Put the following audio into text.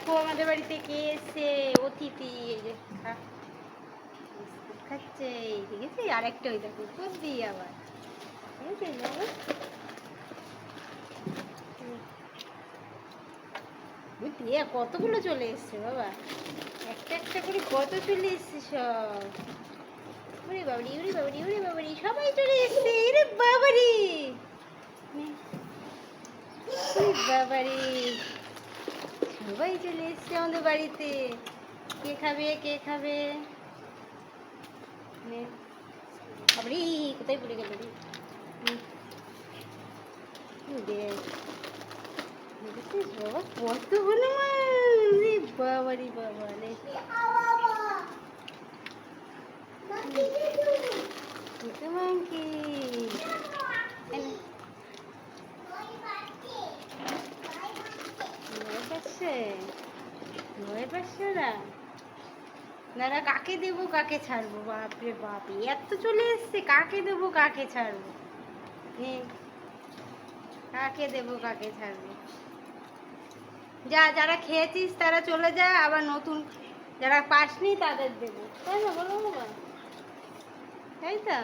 দেখো আমাদের বাড়িতে কে এসছে, অতিথি। এই যে বিস্কুট খাচ্ছে, দেখেছি আরেকটা ওই দেখো উপর দিয়ে আবার, দেখেছিস বাবা? দিয়ে কতগুলো চলে এসছে বাবা, একটা একটা করে কত চলে এসছে সব। ওরে বাবারি, ওরে বাবারি, ওরে বাবারি, সবাই চলে এসছে। রে বাবারি, বাবারি, সবাই চলে এসছে আমাদের বাড়িতে। কে খাবে, কে খাবে? বাবারি, কোথায় পড়ে গেল রে? দেখেছিস বাবা কত হনুমান, রে বাবারি বাবা রে। মাংকি ভয় পাচ্ছে, ভয় পাচ্ছে ওরা। দাঁড়া, কাকে দেবো কাকে ছাড়বো, বাপরে বাপ এত চলে এসছে, কাকে দেবো কাকে ছাড়বো? কাকে দেবো কাকে ছাড়বো? যা, যারা খেয়েছিস তারা চলে যা, আবার নতুন যারা পাসনি তাদের দেবো, তাই না বলো বাবা? তাই তো।